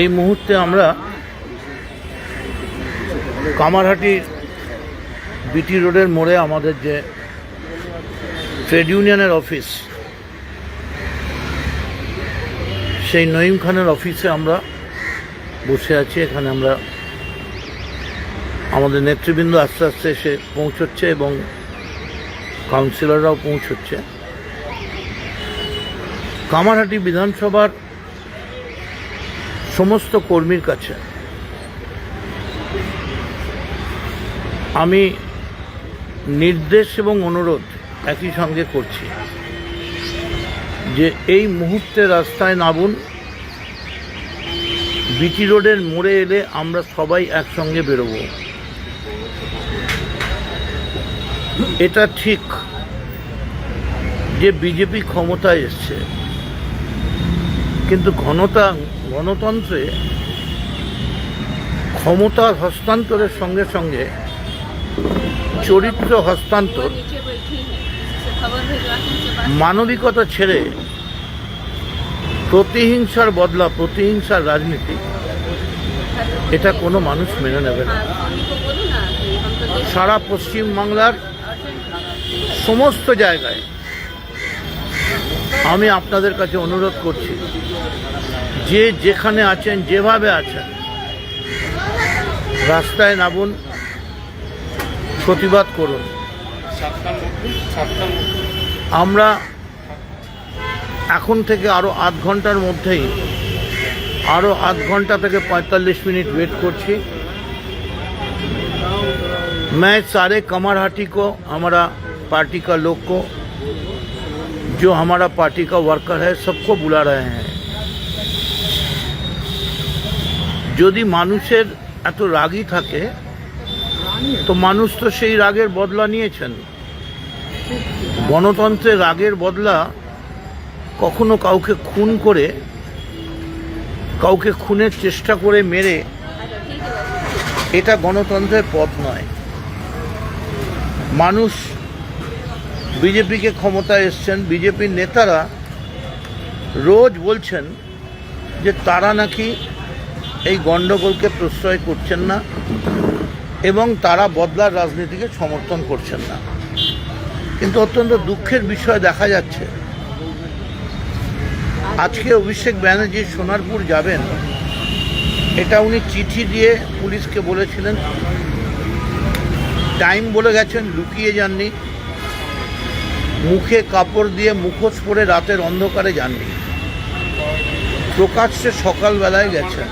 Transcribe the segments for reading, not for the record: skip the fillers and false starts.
এই মুহূর্তে আমরা কামারহাটি বিটি রোডের মোড়ে আমাদের যে ট্রেড ইউনিয়নের অফিস, সেই নঈম খানের অফিসে আমরা বসে আছি। এখানে আমরা আমাদের নেতৃবৃন্দ আস্তে আস্তে এসে পৌঁছচ্ছে এবং কাউন্সিলররাও পৌঁছচ্ছে। কামারহাটি বিধানসভার সমস্ত কর্মীর কাছে আমি নির্দেশ এবং অনুরোধ একই সঙ্গে করছি যে এই মুহূর্তে রাস্তায় নামুন। বিটি রোডের মোড়ে এলে আমরা সবাই একসঙ্গে বেরোবো। এটা ঠিক যে বিজেপি ক্ষমতায় এসছে, কিন্তু গণতন্ত্রে ক্ষমতার হস্তান্তরের সঙ্গে সঙ্গে চরিত্র হস্তান্তর, মানবিকতা ছেড়ে প্রতিহিংসার বদলা প্রতিহিংসার রাজনীতি, এটা কোনো মানুষ মেনে নেবে না। সারা পশ্চিমবাংলার সমস্ত জায়গায় আমি আপনাদের কাছে অনুরোধ করছি, যে যেখানে আছেন, যেভাবে আছেন, রাস্তায় নামুন, প্রতিবাদ করুন। আমরা এখন থেকে আরও আধ ঘন্টার মধ্যেই আরও আধ ঘন্টা থেকে 45 মিনিট ওয়েট করছি। मैं सारे कमरहाटी को, हमारा पार्टी का लोग को, जो हमारा पार्टी का वर्कर है, सबको बुला रहे हैं। যদি মানুষের এত রাগই থাকে তো মানুষ তো সেই রাগের বদলা নিয়েছেন। গণতন্ত্রের রাগের বদলা কখনো কাউকে খুন করে, কাউকে খুনের চেষ্টা করে মেরে, এটা গণতন্ত্রের পথ নয়। মানুষ বিজেপিকে ক্ষমতায় এসছেন, বিজেপির নেতারা রোজ বলছেন যে তারা নাকি এই গণ্ডগোলকে প্রশ্রয় করছেন না এবং তারা বদলার রাজনীতিকে সমর্থন করছেন না। কিন্তু অত্যন্ত দুঃখের বিষয় দেখা যাচ্ছে, আজকে অভিষেক ব্যানার্জি সোনারপুর যাবেন, এটা উনি চিঠি দিয়ে পুলিশকে বলেছিলেন। টাইম বলে গেছেন, লুকিয়ে যাননি। মুখে কাপড় দিয়ে মুখোশ পরে রাতের অন্ধকারে যাননি, প্রকাশ্যে সকালবেলায় গেছেন।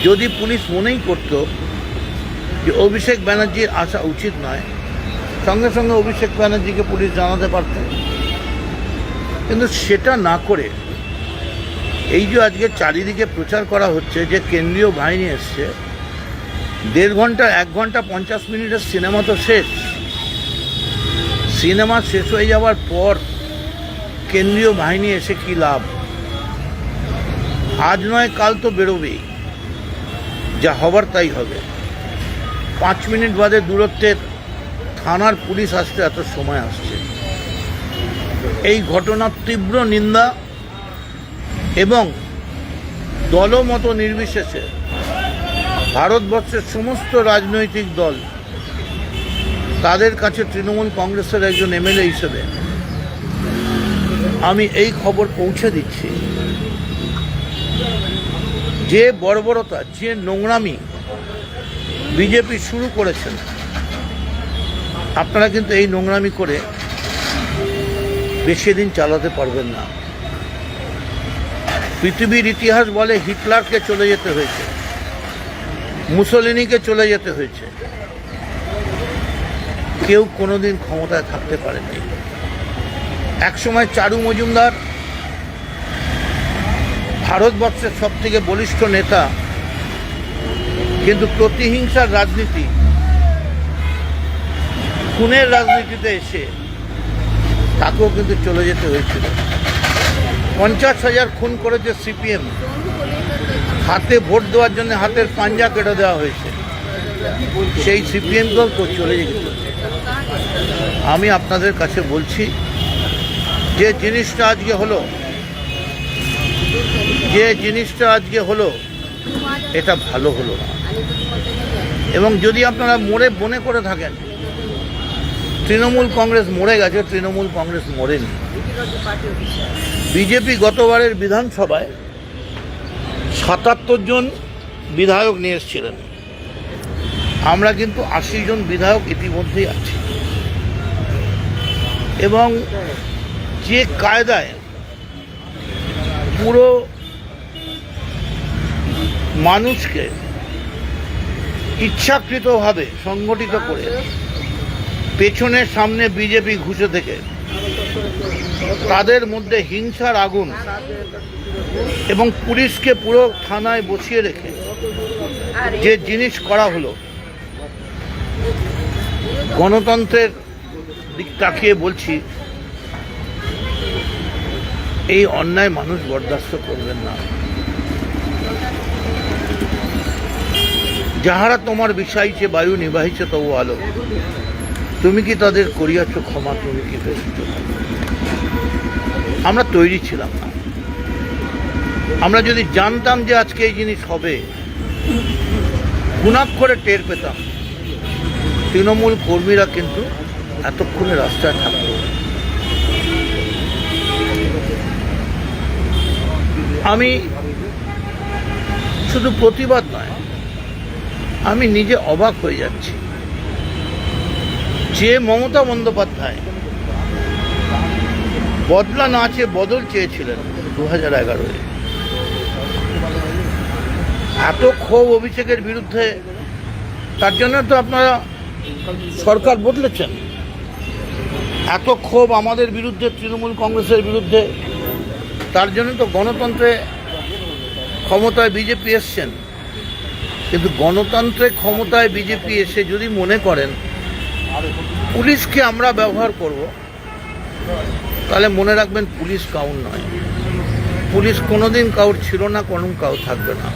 যদি পুলিশ মনেই করত যে অভিষেক ব্যানার্জির আসা উচিত নয়, সঙ্গে সঙ্গে অভিষেক ব্যানার্জিকে পুলিশ জানাতে পারতেন। কিন্তু সেটা না করে এই যে আজকে চারিদিকে প্রচার করা হচ্ছে যে কেন্দ্রীয় বাহিনী এসছে, 1.5 ঘন্টা 1 ঘন্টা 50 মিনিটের সিনেমা তো শেষ। সিনেমা শেষ হয়ে যাওয়ার পর কেন্দ্রীয় বাহিনী এসে কি লাভ? আজ নয় কাল তো বেরোবেই, যা হবার তাই হবে। 5 মিনিট বাদে দূরত্বের থানার পুলিশ আসতে এত সময় আসছে। এই ঘটনার তীব্র নিন্দা এবং দলমত নির্বিশেষে ভারতবর্ষের সমস্ত রাজনৈতিক দল, তাদের কাছে তৃণমূল কংগ্রেসের একজন এমএলএ হিসেবে আমি এই খবর পৌঁছে দিচ্ছি যে বর্বরতা, যে নোংরামি বিজেপি শুরু করেছেন, আপনারা কিন্তু এই নোংরামি করে বেশি দিন চালাতে পারবেন না। পৃথিবীর ইতিহাস বলে হিটলারকে চলে যেতে হয়েছে, মুসোলিনিকে চলে যেতে হয়েছে, কেউ কোনোদিন ক্ষমতায় থাকতে পারেনি। একসময় চারু মজুমদার ভারতবর্ষের সবথেকে বলিষ্ঠ নেতা, কিন্তু প্রতিহিংসার রাজনীতি, খুনের রাজনীতিতে এসে তাকেও কিন্তু চলে যেতে হয়েছিল। 50,000 খুন করেছে সিপিএম, হাতে ভোট দেওয়ার জন্য হাতের পাঞ্জা কেটে দেওয়া হয়েছে। সেই সিপিএমকেও তো চলে যেত। আমি আপনাদের কাছে বলছি যে জিনিসটা আজকে হলো, যে জিনিসটা আজকে হলো এটা ভালো হলো না। এবং যদি আপনারা মনে করে থাকেন তৃণমূল কংগ্রেস মরে গেছে, তৃণমূল কংগ্রেস মরেনি। বিজেপি গতবারের বিধানসভায় ৭৭ জন বিধায়ক নিয়ে এসেছিলেন, আমরা কিন্তু ৮০ জন বিধায়ক ইতিমধ্যেই আছি। এবং যে কায়দায় পুরো মানুষকে ইচ্ছাকৃতভাবে সংগঠিত করে পেছনের সামনে বিজেপি ঘুষে থেকে তাদের মধ্যে হিংসার আগুন এবং পুলিশকে পুরো থানায় বসিয়ে রেখে যে জিনিস করা হলো, গণতন্ত্রের দিক তাকিয়ে বলছি এই অন্যায় মানুষ বরদাস্ত করবেন না। যাহারা তোমার বিষাইছে বায়ু নিবাহিছে তবু আলো, তুমি কি তাদের করিয়াছ ক্ষমা, তুমি কি পেয়েছ? আমরা তৈরি ছিলাম না। আমরা যদি জানতাম যে আজকে এই জিনিস হবে, গুণাক্ষরে টের পেতাম, তৃণমূল কর্মীরা কিন্তু এতক্ষণে রাস্তায় থাকত। আমি শুধু প্রতিবাদ নয়, আমি নিজে অবাক হয়ে যাচ্ছি যে মমতা বন্দ্যোপাধ্যায় বদলা না চেয়ে বদল চেয়েছিলেন 2011-এ, এত ক্ষোভ অভিষেকের বিরুদ্ধে, তার জন্য তো আপনারা সরকার বদলেছেন। এত ক্ষোভ আমাদের বিরুদ্ধে, তৃণমূল কংগ্রেসের বিরুদ্ধে, তার জন্য তো গণতন্ত্রে ক্ষমতায় বিজেপি এসছেন। কিন্তু গণতন্ত্রে ক্ষমতায় বিজেপি এসে যদি মনে করেন পুলিশকে আমরা ব্যবহার করব, তাহলে মনে রাখবেন পুলিশ কাউর নয়। পুলিশ কোনোদিন কাউর ছিল না, কোনো কাউ থাকবে না।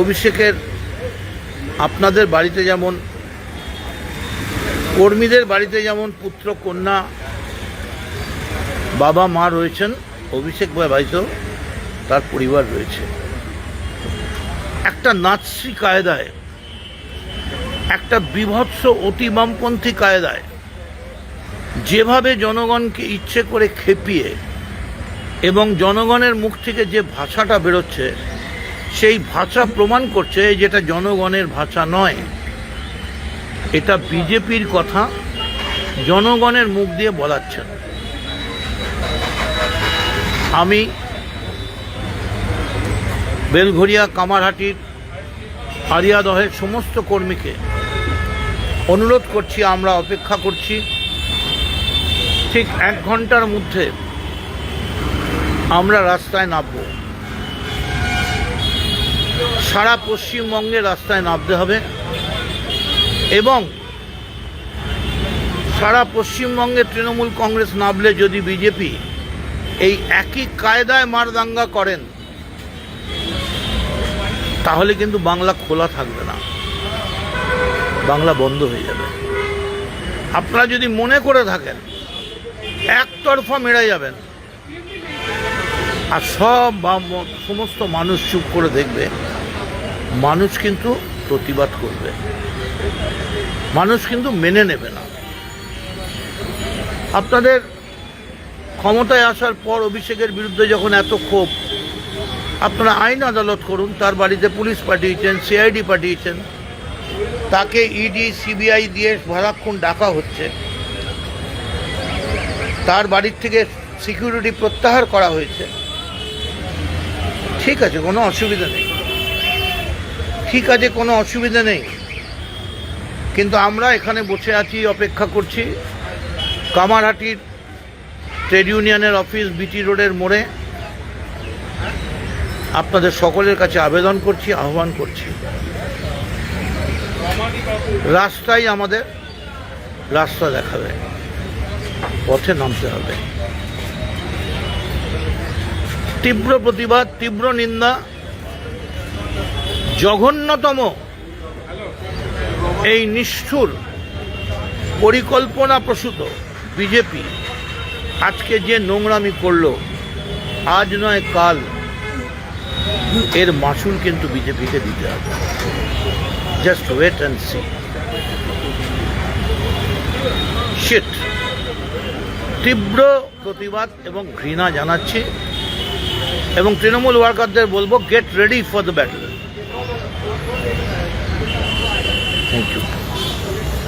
অভিষেকের আপনাদের বাড়িতে যেমন, কর্মীদের বাড়িতে যেমন পুত্র কন্যা বাবা মা রয়েছেন, অভিষেক ভাই বাড়িতেও তার পরিবার রয়েছে। একটা নাৎসি কায়দায়, একটা বিভৎস অতি বামপন্থী কায়দায় যেভাবে জনগণকে ইচ্ছে করে খেপিয়ে এবং জনগণের মুখ থেকে যে ভাষাটা বেরোচ্ছে, সেই ভাষা প্রমাণ করছে যেটা জনগণের ভাষা নয়, এটা বিজেপির কথা জনগণের মুখ দিয়ে বলাচ্ছেন। আমি বেলঘরিয়া, কামারহাটির, আরিয়াদহের সমস্ত কর্মীকে অনুরোধ করছি, আমরা অপেক্ষা করছি, ঠিক 1 ঘন্টার মধ্যে আমরা রাস্তায় নামব। সারা পশ্চিমবঙ্গে রাস্তায় নামতে হবে এবং সারা পশ্চিমবঙ্গে তৃণমূল কংগ্রেস নামলে যদি বিজেপি এই একই কায়দায় মারদাঙ্গা করেন, তাহলে কিন্তু বাংলা খোলা থাকবে না, বাংলা বন্ধ হয়ে যাবে। আপনারা যদি মনে করে থাকেন একতরফা মেরে যাবেন আর সমস্ত মানুষ চুপ করে দেখবে, মানুষ কিন্তু প্রতিবাদ করবে, মানুষ কিন্তু মেনে নেবে না। আপনাদের ক্ষমতায় আসার পর অভিষেকের বিরুদ্ধে যখন এত ক্ষোভ, আপনারা আইন আদালত করুন। তার বাড়িতে পুলিশ পাঠিয়েছেন, সিআইডি পাঠিয়েছেন, তাকে ইডি সিবিআই দিয়ে সারাক্ষণ ডাকা হচ্ছে, তার বাড়ির থেকে সিকিউরিটি প্রত্যাহার করা হয়েছে। ঠিক আছে, কোনো অসুবিধা নেই, ঠিক আছে, কোনো অসুবিধা নেই। কিন্তু আমরা এখানে বসে আছি, অপেক্ষা করছি। কামারহাটির ট্রেড ইউনিয়নের অফিস বিটি রোডের মোড়ে আপনাদের সকলের কাছে আবেদন করছি, আহ্বান করছি, রাস্তায় আমাদের রাস্তা দেখাবে, পথে নামতে হবে। তীব্র প্রতিবাদ, তীব্র নিন্দা। জঘন্যতম এই নিষ্ঠুর পরিকল্পনা প্রসূত বিজেপি আজকে যে নোংরামি করলো, আজ নয় কাল এর মাসুল কিন্তু বিজেপিকে দিতে হবে। Just wait and see. Shit. তীব্র প্রতিবাদ এবং ঘৃণা জানাচ্ছি এবং তৃণমূল ওয়ার্কারদের বলবো, get ready for the battle. Thank you.